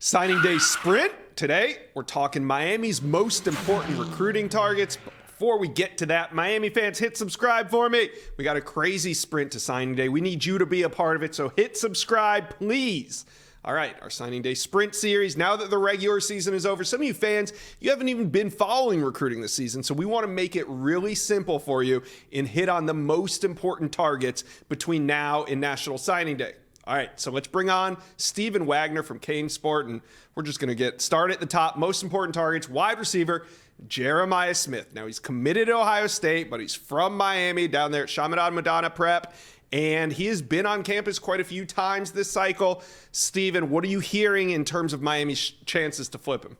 Signing day sprint. Today, we're talking Miami's most important recruiting targets. But before we get to that, Miami fans, hit subscribe for me. We got a crazy sprint to signing day. We need you to be a part of it, so hit subscribe, please. All right, our signing day sprint series. Now that the regular season is over, some of you fans, you haven't even been following recruiting this season, so we want to make it really simple for you and hit on the most important targets between now and National Signing Day. All right, so let's bring on Steven Wagner from Kane Sport, and we're just going to get started at the top. Most important targets, wide receiver, Jeremiah Smith. Now, he's committed to Ohio State, but he's from Miami down there at Chaminade Madonna Prep, and he has been on campus quite a few times this cycle. Steven, what are you hearing in terms of Miami's chances to flip him?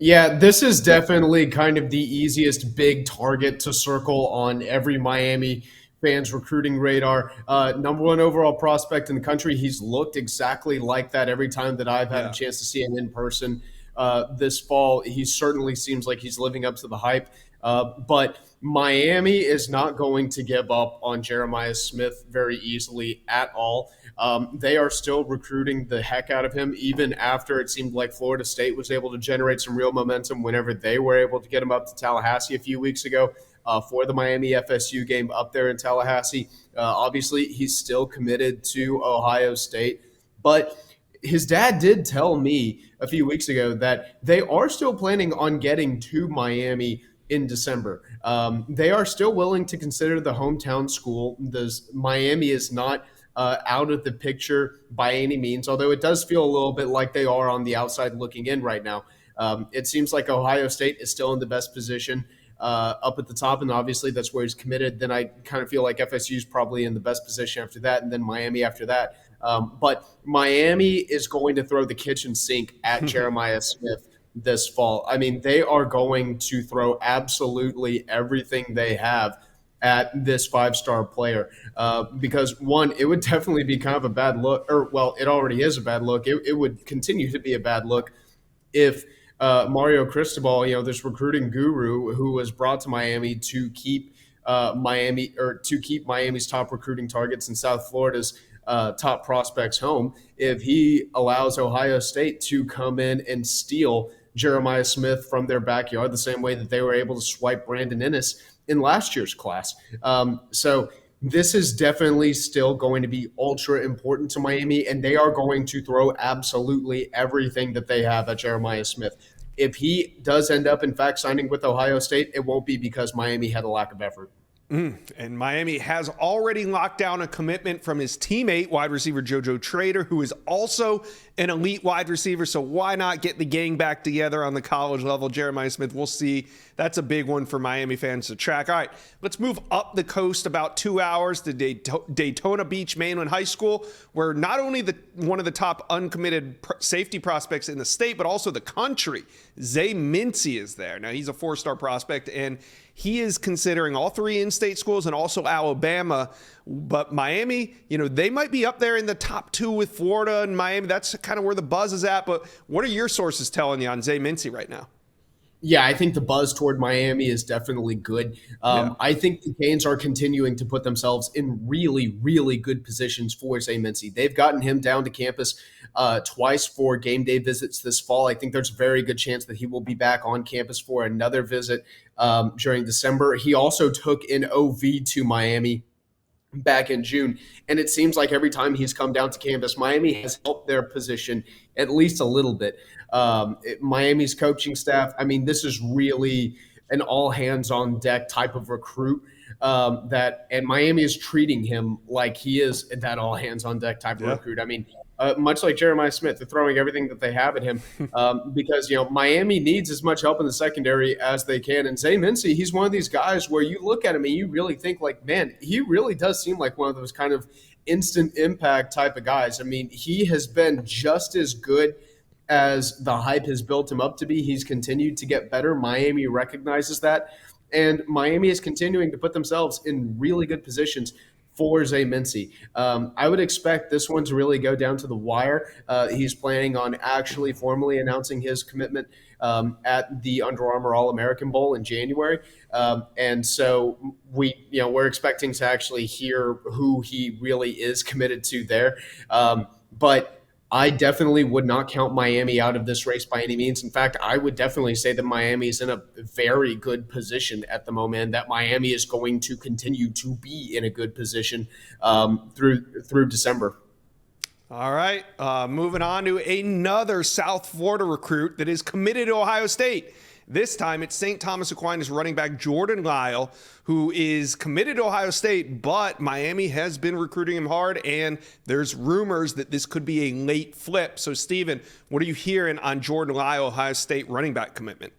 Yeah, this is definitely kind of the easiest big target to circle on every Miami fans recruiting radar. Number one overall prospect in the country. He's looked exactly like that every time that I've had a chance to see him in person this fall. He certainly seems like he's living up to the hype. But Miami is not going to give up on Jeremiah Smith very easily at all. They are still recruiting the heck out of him, even after it seemed like Florida State was able to generate some real momentum whenever they were able to get him up to Tallahassee a few weeks ago. For the Miami FSU game up there in Tallahassee. Obviously, he's still committed to Ohio State, but his dad did tell me a few weeks ago that they are still planning on getting to Miami in December. They are still willing to consider the hometown school. Miami is not out of the picture by any means, although it does feel a little bit like they are on the outside looking in right now. It seems like Ohio State is still in the best position up at the top, and obviously that's where he's committed. Then I kind of feel like FSU is probably in the best position after that, and then Miami after that. But Miami is going to throw the kitchen sink at Jeremiah Smith this fall. I mean, they are going to throw absolutely everything they have at this five-star player because, one, it would definitely be kind of a bad look, or, well, it already is a bad look. It would continue to be a bad look if Mario Cristobal, this recruiting guru who was brought to Miami to keep Miami's top recruiting targets and South Florida's top prospects home, if he allows Ohio State to come in and steal Jeremiah Smith from their backyard the same way that they were able to swipe Brandon Inniss in last year's class. So this is definitely still going to be ultra important to Miami, and they are going to throw absolutely everything that they have at Jeremiah Smith. If he does end up, in fact, signing with Ohio State, it won't be because Miami had a lack of effort. And Miami has already locked down a commitment from his teammate, wide receiver JoJo Trader, who is also an elite wide receiver. So why not get the gang back together on the college level? Jeremiah Smith, we'll see. That's a big one for Miami fans to track. All right, let's move up the coast about 2 hours to Daytona Beach Mainland High School, where not only one of the top uncommitted safety prospects in the state, but also the country, Zay Mincy, is there. Now, he's a four-star prospect, and he is considering all three in-state schools and also Alabama. But Miami, they might be up there in the top two with Florida and Miami. That's kind of where the buzz is at. But what are your sources telling you on Zay Mincy right now? Yeah, I think the buzz toward Miami is definitely good. I think the Canes are continuing to put themselves in really, really good positions for Zay Mincy. They've gotten him down to campus twice for game day visits this fall. I think there's a very good chance that he will be back on campus for another visit during December. He also took an OV to Miami back in June. And it seems like every time he's come down to campus, Miami has helped their position at least a little bit. Miami's coaching staff, I mean, this is really an all hands on deck type of recruit and Miami is treating him like he is that all hands on deck type of recruit. I mean, much like Jeremiah Smith, they're throwing everything that they have at him because, Miami needs as much help in the secondary as they can. And Zay Mincy, he's one of these guys where you look at him and you really think like, man, he really does seem like one of those kind of instant impact type of guys. I mean, he has been just as good as the hype has built him up to be. He's continued to get better. Miami recognizes that. And Miami is continuing to put themselves in really good positions for Zay Mincy. I would expect this one to really go down to the wire. He's planning on actually formally announcing his commitment at the Under Armour All-American Bowl in January. And so we're expecting to actually hear who he really is committed to there. But I definitely would not count Miami out of this race by any means. In fact, I would definitely say that Miami is in a very good position at the moment, that Miami is going to continue to be in a good position through December. All right, moving on to another South Florida recruit that is committed to Ohio State. This time it's St. Thomas Aquinas running back Jordan Lyall, who is committed to Ohio State, but Miami has been recruiting him hard, and there's rumors that this could be a late flip. So, Steven, what are you hearing on Jordan Lyall, Ohio State running back commitment?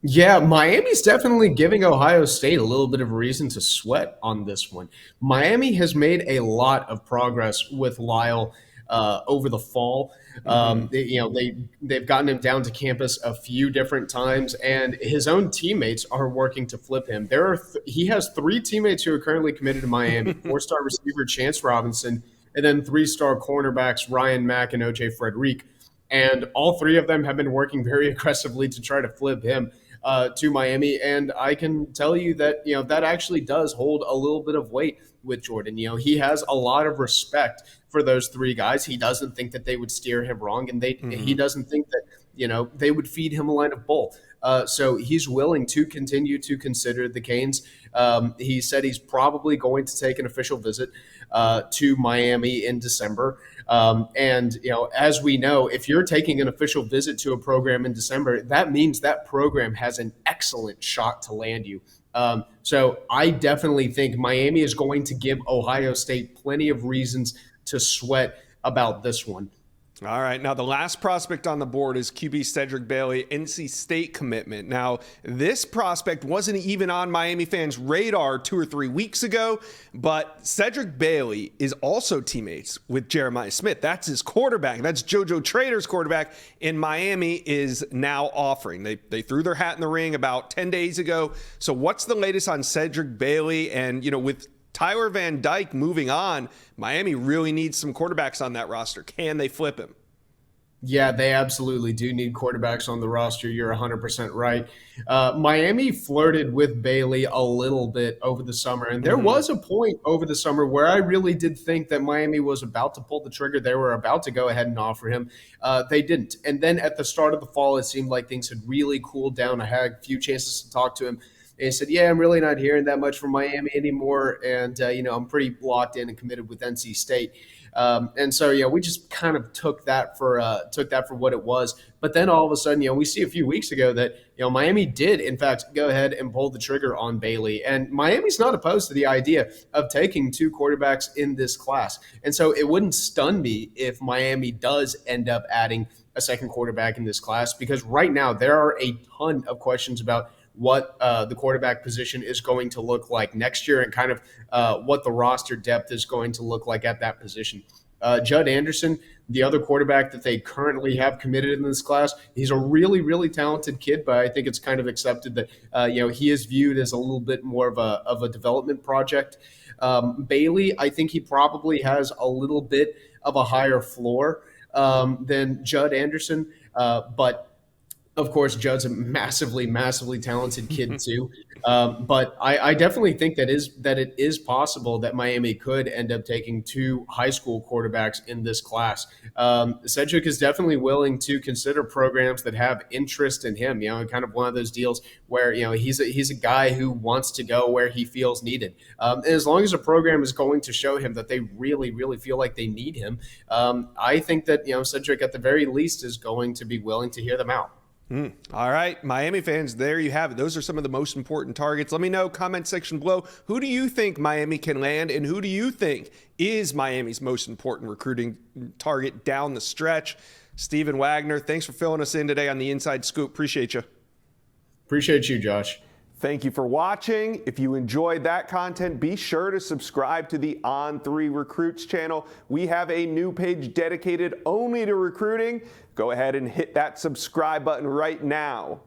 Yeah, Miami's definitely giving Ohio State a little bit of a reason to sweat on this one. Miami has made a lot of progress with Lyall over the fall. They've gotten him down to campus a few different times, and his own teammates are working to flip him. He has three teammates who are currently committed to Miami: four-star receiver Chance Robinson, and then three-star cornerbacks Ryan Mack and OJ Frederick. And all three of them have been working very aggressively to try to flip him to Miami. And I can tell you that, that actually does hold a little bit of weight with Jordan. He has a lot of respect for those three guys. He doesn't think that they would steer him wrong, and he doesn't think that, they would feed him a line of bull. So he's willing to continue to consider the Canes. He said he's probably going to take an official visit to Miami in December. As we know, if you're taking an official visit to a program in December, that means that program has an excellent shot to land you. So I definitely think Miami is going to give Ohio State plenty of reasons to sweat about this one. All right. Now, the last prospect on the board is QB Cedric Bailey, NC State commitment. Now, this prospect wasn't even on Miami fans' radar 2 or 3 weeks ago, but Cedric Bailey is also teammates with Jeremiah Smith. That's his quarterback. That's JoJo Trader's quarterback, and Miami is now offering. They threw their hat in the ring about 10 days ago. So what's the latest on Cedric Bailey? And, with Tyler Van Dyke moving on, Miami really needs some quarterbacks on that roster. Can they flip him? Yeah, they absolutely do need quarterbacks on the roster. You're 100% right. Miami flirted with Bailey a little bit over the summer, and there was a point over the summer where I really did think that Miami was about to pull the trigger. They were about to go ahead and offer him. They didn't. And then at the start of the fall, it seemed like things had really cooled down. I had a few chances to talk to him. And he said, yeah, I'm really not hearing that much from Miami anymore. And, I'm pretty locked in and committed with NC State. And so, we just kind of took that for what it was. But then all of a sudden, we see a few weeks ago that, Miami did, in fact, go ahead and pull the trigger on Bailey. And Miami's not opposed to the idea of taking two quarterbacks in this class. And so it wouldn't stun me if Miami does end up adding a second quarterback in this class, because right now there are a ton of questions about what the quarterback position is going to look like next year, and kind of what the roster depth is going to look like at that position. Judd Anderson, the other quarterback that they currently have committed in this class, he's a really, really talented kid, but I think it's kind of accepted that he is viewed as a little bit more of a development project. Bailey, I think he probably has a little bit of a higher floor than Judd Anderson, but of course, Judd's a massively, massively talented kid too. But I definitely think that it is possible that Miami could end up taking two high school quarterbacks in this class. Cedric is definitely willing to consider programs that have interest in him. Kind of one of those deals where he's a guy who wants to go where he feels needed. And as long as a program is going to show him that they really, really feel like they need him, I think that Cedric at the very least is going to be willing to hear them out. All right, Miami fans, there you have it. Those are some of the most important targets. Let me know, comment section below, who do you think Miami can land, and who do you think is Miami's most important recruiting target down the stretch? Steven Wagner, thanks for filling us in today on the Inside Scoop. Appreciate you. Appreciate you, Josh. Thank you for watching. If you enjoyed that content, be sure to subscribe to the On3 Recruits channel. We have a new page dedicated only to recruiting. Go ahead and hit that subscribe button right now.